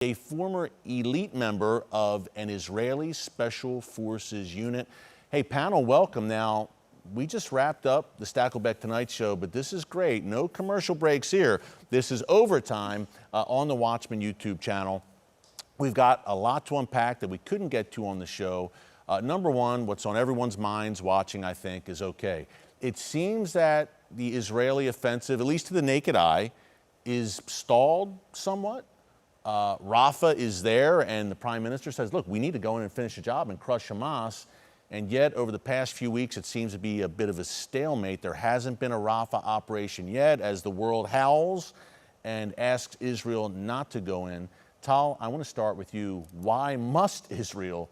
a former elite member of an Israeli Special Forces unit. Hey, panel, welcome. Now, we just wrapped up the Stakelbeck Tonight Show, but this is great. No commercial breaks here. This is overtime on the Watchmen YouTube channel. We've got a lot to unpack that we couldn't get to on the show. Number one, what's on everyone's minds watching, I think, is okay. It seems that the Israeli offensive, at least to the naked eye, is stalled somewhat. Rafah is there, and the Prime Minister says, look, we need to go in and finish the job and crush Hamas. And yet, over the past few weeks, it seems to be a bit of a stalemate. There hasn't been a Rafah operation yet, as the world howls and asks Israel not to go in. Tal, I want to start with you. Why must Israel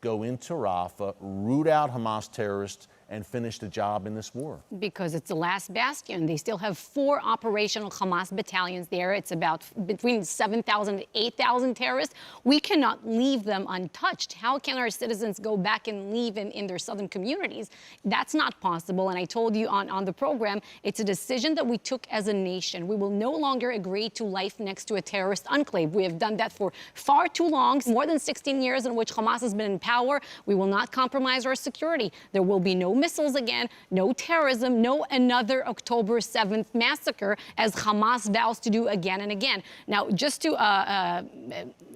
go into Rafah, root out Hamas terrorists, and finish the job in this war? Because it's the last bastion. They still have 4 operational Hamas battalions there. It's about between 7,000 to 8,000 terrorists. We cannot leave them untouched. How can our citizens go back and live in their southern communities? That's not possible. And I told you on the program, it's a decision that we took as a nation. We will no longer agree to life next to a terrorist enclave. We have done that for far too long, more than 16 years in which Hamas has been in power. We will not compromise our security. There will be no missiles again, no terrorism, no another October 7th massacre, as Hamas vows to do again and again. Now, just to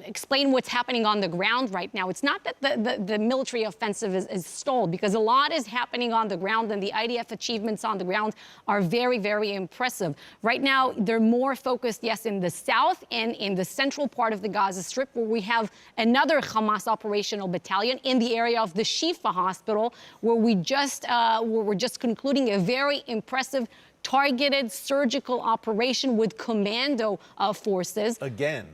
explain what's happening on the ground right now, it's not that the military offensive is stalled, because a lot is happening on the ground, and the IDF achievements on the ground are very, very impressive. Right now, they're more focused, yes, in the south and in the central part of the Gaza Strip, where we have another Hamas operational battalion in the area of the Shifa hospital, where we're just concluding a very impressive targeted surgical operation with commando forces. Again,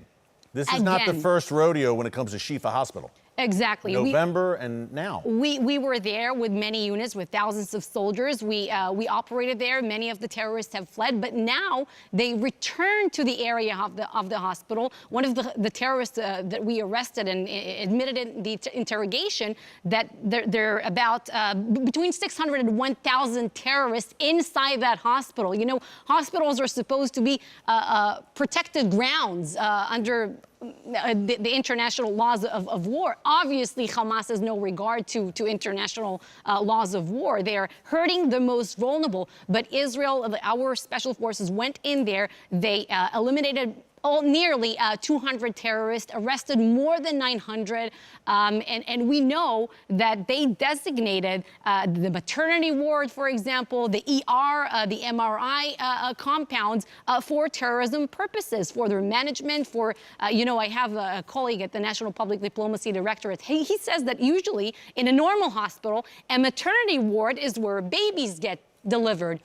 this is not the first rodeo when it comes to Shifa Hospital. Exactly. November and now. We were there with many units, with thousands of soldiers. We operated there. Many of the terrorists have fled, but now they returned to the area of the hospital. One of the terrorists that we arrested and admitted in the interrogation that there are about between 600 and 1,000 terrorists inside that hospital. You know, hospitals are supposed to be protected grounds under the international laws of war. Obviously, Hamas has no regard to international laws of war. They are hurting the most vulnerable. But Israel, our special forces went in there. They eliminated nearly 200 terrorists, arrested more than 900, and we know that they designated the maternity ward, for example, the ER, the MRI compounds for terrorism purposes, for their management, for, you know, I have a colleague at the National Public Diplomacy Directorate. He says that usually in a normal hospital, a maternity ward is where babies get delivered.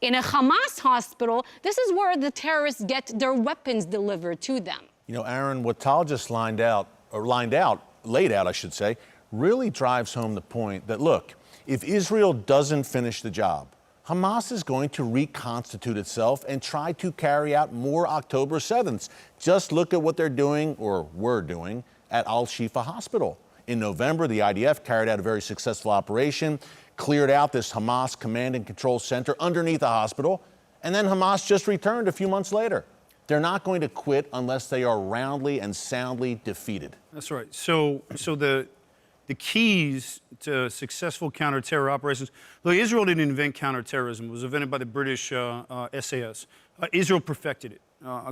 In a Hamas hospital, this is where the terrorists get their weapons delivered to them. You know, Aaron, what Tal just laid out, I should say, really drives home the point that, look, if Israel doesn't finish the job, Hamas is going to reconstitute itself and try to carry out more October 7th. Just look at what they're doing, or were doing, at Al-Shifa Hospital. In November, the IDF carried out a very successful operation, cleared out this Hamas command and control center underneath the hospital, and then Hamas just returned a few months later. They're not going to quit unless they are roundly and soundly defeated. That's right. So the keys to successful counterterror operations. Look, Israel didn't invent counterterrorism. It was invented by the British SAS. Israel perfected it.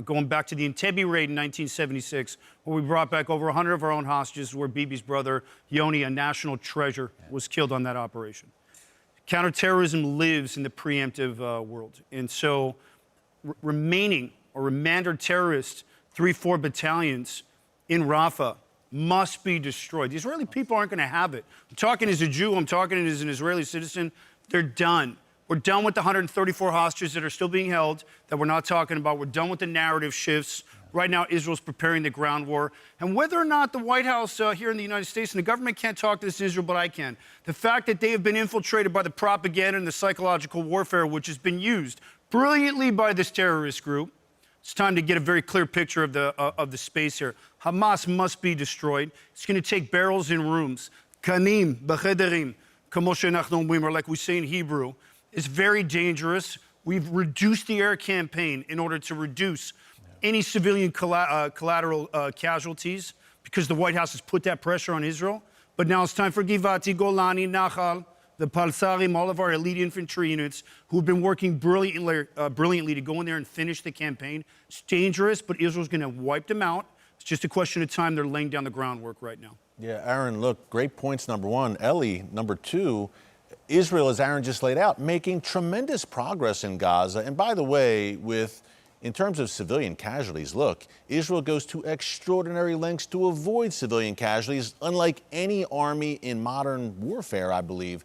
Going back to the Entebbe raid in 1976, where we brought back over 100 of our own hostages, where Bibi's brother, Yoni, a national treasure, was killed on that operation. Counterterrorism lives in the preemptive world. And so remaining or remander terrorists, 3-4 battalions in Rafah, must be destroyed. The Israeli people aren't going to have it. I'm talking as a Jew, I'm talking as an Israeli citizen. They're done. We're done with the 134 hostages that are still being held, that we're not talking about. We're done with the narrative shifts. Right now, Israel's preparing the ground war. And whether or not the White House here in the United States, and the government can't talk to this in Israel, but I can, the fact that they have been infiltrated by the propaganda and the psychological warfare, which has been used brilliantly by this terrorist group, it's time to get a very clear picture of the space here. Hamas must be destroyed. It's going to take barrels in rooms. Kanim, b'chederim, or like we say in Hebrew. It's very dangerous. We've reduced the air campaign in order to reduce any civilian collateral casualties because the White House has put that pressure on Israel. But now it's time for Givati, Golani, Nachal, the Palsarim, all of our elite infantry units who've been working brilliantly to go in there and finish the campaign. It's dangerous, but Israel's going to wipe them out. It's just a question of time. They're laying down the groundwork right now. Yeah, Aaron, look, great points, number one. Ellie, number two, Israel, as Aaron just laid out, making tremendous progress in Gaza. And by the way, in terms of civilian casualties, look, Israel goes to extraordinary lengths to avoid civilian casualties, unlike any army in modern warfare, I believe.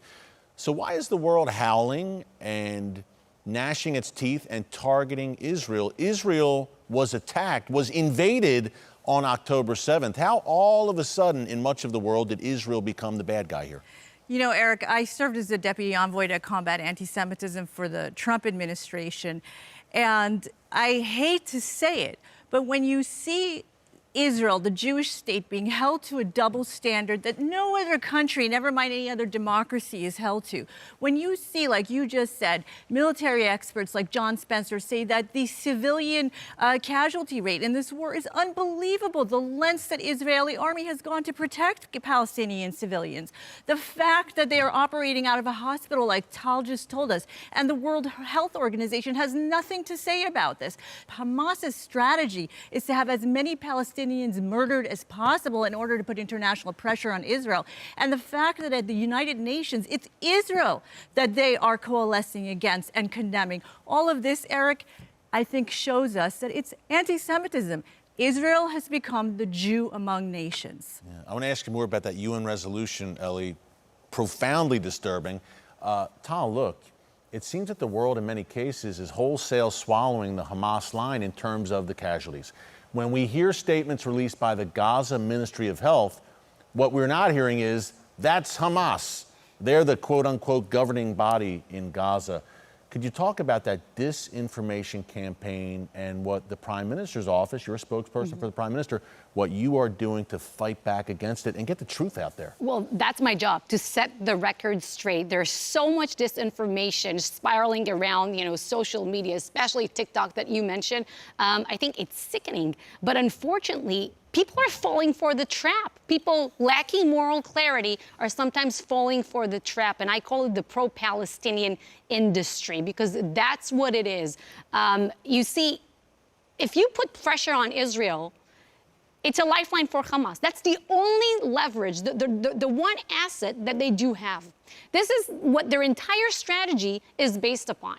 So why is the world howling and gnashing its teeth and targeting Israel? Israel was attacked, was invaded on October 7th. How all of a sudden in much of the world did Israel become the bad guy here? You know, Eric, I served as the deputy envoy to combat anti-Semitism for the Trump administration. And I hate to say it, but when you see Israel, the Jewish state, being held to a double standard that no other country, never mind any other democracy, is held to. When you see, like you just said, military experts like John Spencer say that the civilian casualty rate in this war is unbelievable. The lengths that Israeli army has gone to protect Palestinian civilians. The fact that they are operating out of a hospital, like Tal just told us, and the World Health Organization has nothing to say about this. Hamas's strategy is to have as many Palestinians murdered as possible in order to put international pressure on Israel. And the fact that at the United Nations, it's Israel that they are coalescing against and condemning. All of this, Eric, I think shows us that it's anti-Semitism. Israel has become the Jew among nations. Yeah, I want to ask you more about that UN resolution, Ellie. Profoundly disturbing. Tal, look, it seems that the world in many cases is wholesale swallowing the Hamas line in terms of the casualties. When we hear statements released by the Gaza Ministry of Health, what we're not hearing is that's Hamas. They're the quote-unquote governing body in Gaza. Could you talk about that disinformation campaign and what the Prime Minister's office, you're a spokesperson for the Prime Minister, what you are doing to fight back against it and get the truth out there? Well, that's my job, to set the record straight. There's so much disinformation spiraling around, social media, especially TikTok that you mentioned. I think it's sickening. But unfortunately, people are falling for the trap. People lacking moral clarity are sometimes falling for the trap. And I call it the pro-Palestinian industry, because that's what it is. You see, if you put pressure on Israel, it's a lifeline for Hamas. That's the only leverage, the one asset that they do have. This is what their entire strategy is based upon.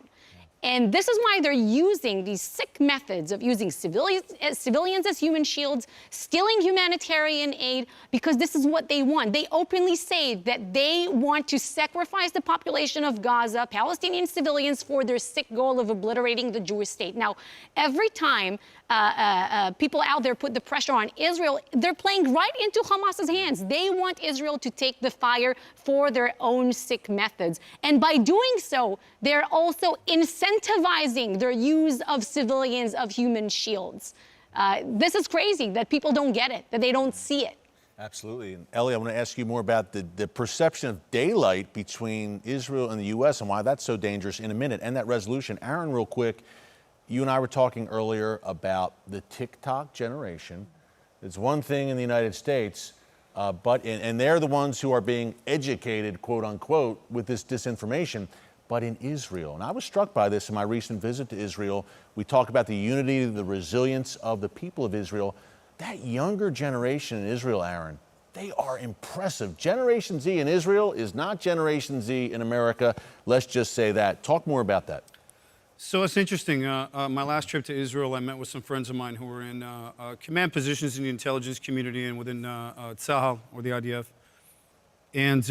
And this is why they're using these sick methods of using civilians as human shields, stealing humanitarian aid, because this is what they want. They openly say that they want to sacrifice the population of Gaza, Palestinian civilians, for their sick goal of obliterating the Jewish state. Now, every time people out there put the pressure on Israel, they're playing right into Hamas's hands. They want Israel to take the fire for their own sick methods. And by doing so, they're also incentivizing their use of civilians, of human shields. This is crazy that people don't get it, that they don't see it. Absolutely. And Ellie, I want to ask you more about the perception of daylight between Israel and the U.S. and why that's so dangerous in a minute, and that resolution. Aaron, real quick, you and I were talking earlier about the TikTok generation. It's one thing in the United States, and they're the ones who are being educated, quote unquote, with this disinformation. But in Israel, and I was struck by this in my recent visit to Israel, we talk about the unity, the resilience of the people of Israel. That younger generation in Israel, Aaron, they are impressive. Generation Z in Israel is not Generation Z in America. Let's just say that. Talk more about that. So it's interesting. My last trip to Israel, I met with some friends of mine who were in command positions in the intelligence community and within Tzahal, or the IDF. And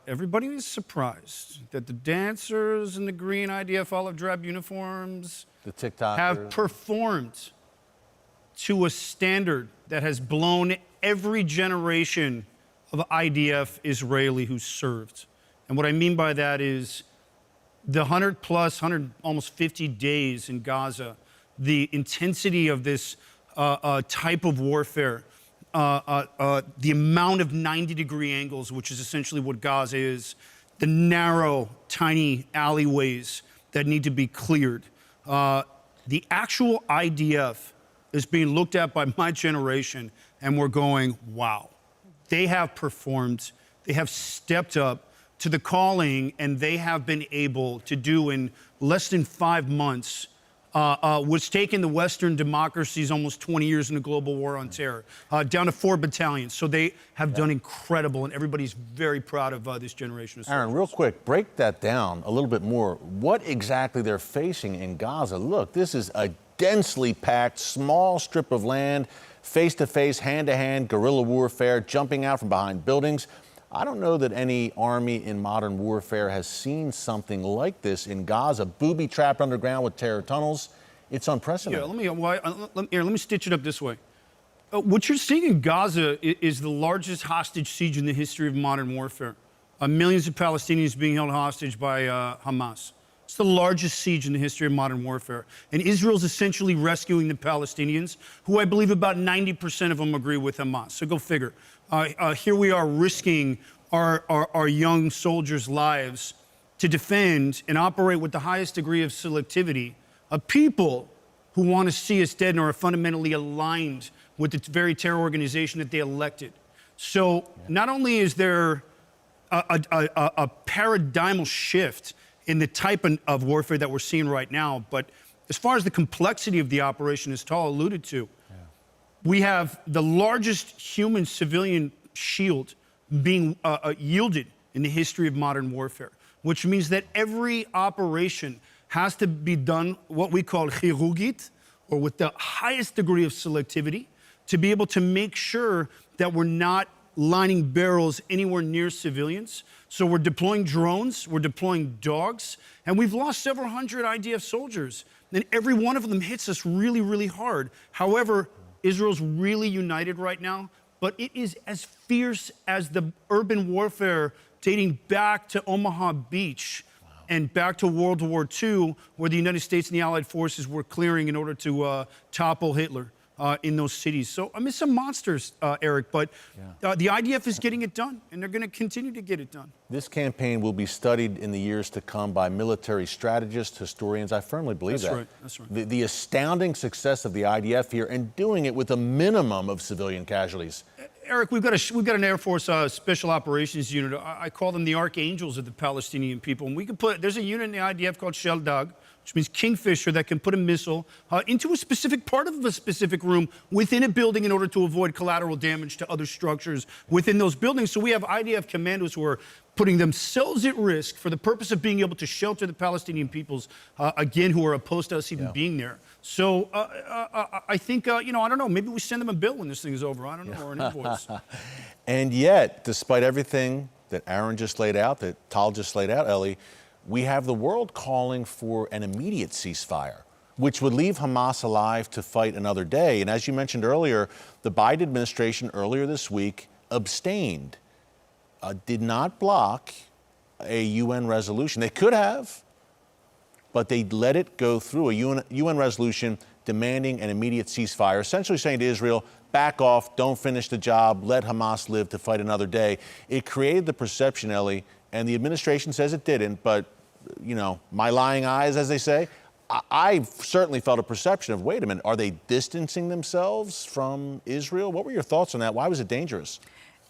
everybody was surprised that the dancers in the green IDF olive drab uniforms have performed to a standard that has blown every generation of IDF Israeli who served. And what I mean by that is the 100 50 days in Gaza, the intensity of this type of warfare, the amount of 90-degree angles, which is essentially what Gaza is, the narrow, tiny alleyways that need to be cleared. The actual IDF is being looked at by my generation, and we're going, wow. They have performed, they have stepped up to the calling, and they have been able to do in less than 5 months what's taken the Western democracies almost 20 years in a global war on terror, down to 4 battalions. So they have done incredible, and everybody's very proud of this generation of soldiers. Aaron, real quick, break that down a little bit more. What exactly they're facing in Gaza? Look, this is a densely packed, small strip of land, face-to-face, hand-to-hand guerrilla warfare, jumping out from behind buildings. I don't know that any army in modern warfare has seen something like this in Gaza, booby-trapped underground with terror tunnels. It's unprecedented. Yeah, let me stitch it up this way. What you're seeing in Gaza is the largest hostage siege in the history of modern warfare. Millions of Palestinians being held hostage by Hamas. It's the largest siege in the history of modern warfare. And Israel's essentially rescuing the Palestinians, who I believe about 90% of them agree with Hamas. So go figure. Here we are risking our young soldiers' lives to defend and operate with the highest degree of selectivity of people who want to see us dead and are fundamentally aligned with the very terror organization that they elected. So not only is there a paradigmal shift in the type of warfare that we're seeing right now, but as far as the complexity of the operation, as Tal alluded to, we have the largest human civilian shield being yielded in the history of modern warfare, which means that every operation has to be done what we call chirurgit, or with the highest degree of selectivity, to be able to make sure that we're not lining barrels anywhere near civilians. So we're deploying drones, we're deploying dogs, and we've lost several hundred IDF soldiers. And every one of them hits us really, really hard. However, Israel's really united right now, but it is as fierce as the urban warfare dating back to Omaha Beach and back to World War II, where the United States and the Allied forces were clearing in order to topple Hitler in those cities. So I mean, some monsters, Eric, but the IDF is getting it done, and they're going to continue to get it done. This campaign will be studied in the years to come by military strategists, historians. I firmly believe that. That's right. That's right. The astounding success of the IDF here, and doing it with a minimum of civilian casualties. Eric, we've got an Air Force Special Operations Unit. I call them the archangels of the Palestinian people. And we can there's a unit in the IDF called Shell Dog, which means Kingfisher, that can put a missile into a specific part of a specific room within a building in order to avoid collateral damage to other structures within those buildings. So we have IDF commandos who are putting themselves at risk for the purpose of being able to shelter the Palestinian peoples, again, who are opposed to us even being there. So I think, I don't know, maybe we send them a bill when this thing is over. I don't know, or an invoice. And yet, despite everything that Aaron just laid out, that Tal just laid out, Ellie, we have the world calling for an immediate ceasefire, which would leave Hamas alive to fight another day. And as you mentioned earlier, the Biden administration earlier this week abstained, did not block a UN resolution. They could have, but they let it go through, a UN resolution demanding an immediate ceasefire, essentially saying to Israel, back off, don't finish the job, let Hamas live to fight another day. It created the perception, Ellie, and the administration says it didn't, but, my lying eyes, as they say, I certainly felt a perception of, wait a minute, are they distancing themselves from Israel? What were your thoughts on that? Why was it dangerous?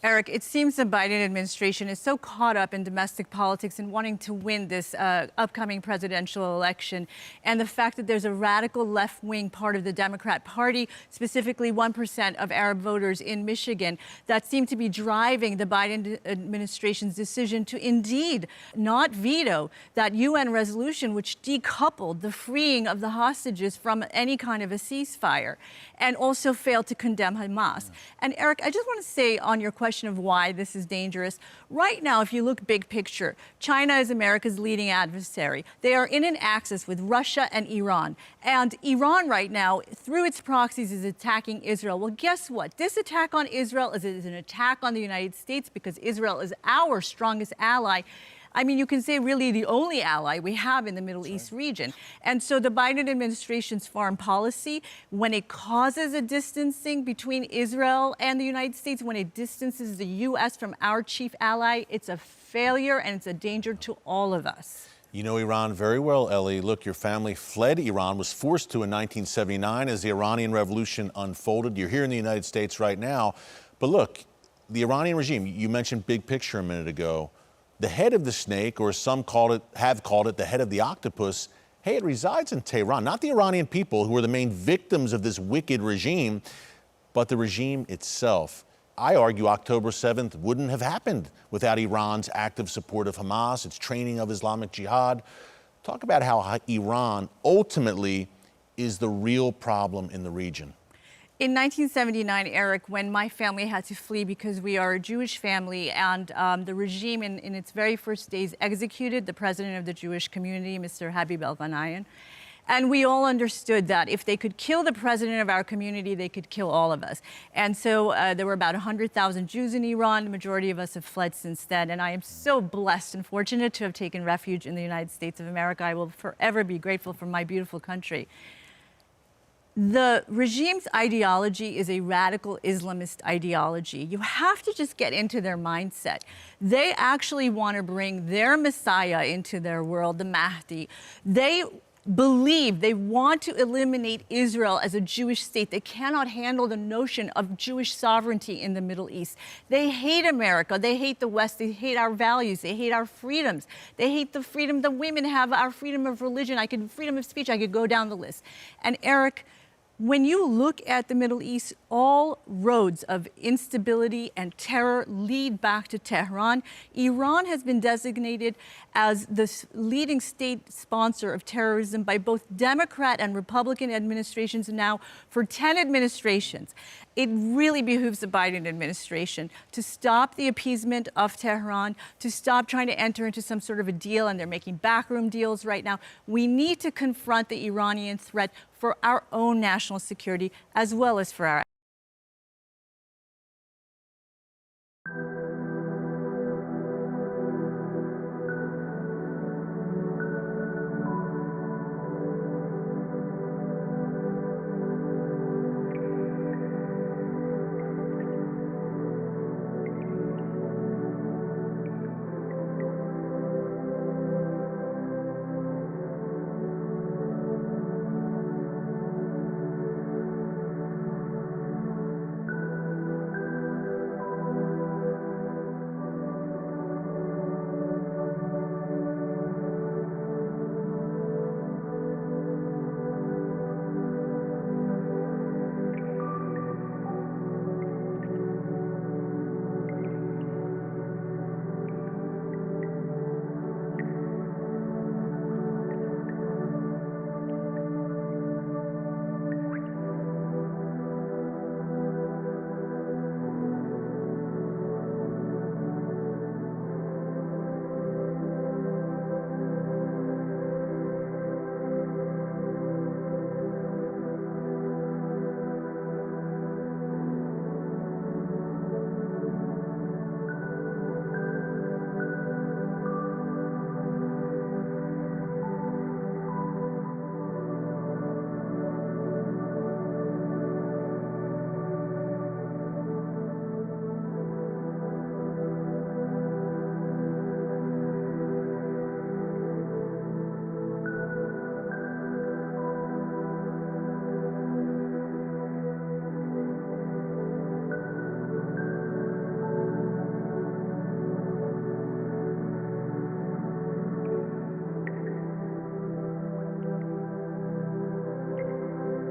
Eric, it seems the Biden administration is so caught up in domestic politics and wanting to win this upcoming presidential election, and the fact that there's a radical left-wing part of the Democrat Party, specifically 1% of Arab voters in Michigan, that seem to be driving the Biden administration's decision to indeed not veto that UN resolution which decoupled the freeing of the hostages from any kind of a ceasefire, and also failed to condemn Hamas. And Eric, I just want to say on your question of why this is dangerous. Right now, if you look big picture, China is America's leading adversary. They are in an axis with Russia and Iran. And Iran right now, through its proxies, is attacking Israel. Well, guess what? This attack on Israel is an attack on the United States because Israel is our strongest ally. I mean, you can say really the only ally we have in the Middle East region. And so the Biden administration's foreign policy, when it causes a distancing between Israel and the United States, when it distances the U.S. from our chief ally, it's a failure and it's a danger to all of us. You know Iran very well, Ellie. Look, your family fled Iran, was forced to in 1979 as the Iranian Revolution unfolded. You're here in the United States right now. But look, the Iranian regime, you mentioned big picture a minute ago. The head of the snake, or some have called it the head of the octopus, hey, it resides in Tehran. Not the Iranian people, who are the main victims of this wicked regime, but the regime itself. I argue October 7th wouldn't have happened without Iran's active support of Hamas, its training of Islamic Jihad. Talk about how Iran ultimately is the real problem in the region. In 1979, Eric, when my family had to flee because we are a Jewish family, and the regime in its very first days executed the president of the Jewish community, Mr. Habib el-Ghannaian. And we all understood that if they could kill the president of our community, they could kill all of us. And so there were about 100,000 Jews in Iran. The majority of us have fled since then. And I am so blessed and fortunate to have taken refuge in the United States of America. I will forever be grateful for my beautiful country. The regime's ideology is a radical Islamist ideology. You have to just get into their mindset. They actually want to bring their Messiah into their world, the Mahdi. They want to eliminate Israel as a Jewish state. They cannot handle the notion of Jewish sovereignty in the Middle East. They hate America. They hate the West. They hate our values. They hate our freedoms. They hate the freedom the women have, our freedom of religion, freedom of speech. I could go down the list. And Eric, when you look at the Middle East, all roads of instability and terror lead back to Tehran. Iran has been designated as the leading state sponsor of terrorism by both Democrat and Republican administrations now for 10 administrations. It really behooves the Biden administration to stop the appeasement of Tehran, to stop trying to enter into some sort of a deal, and they're making backroom deals right now. We need to confront the Iranian threat for our own national security as well as for our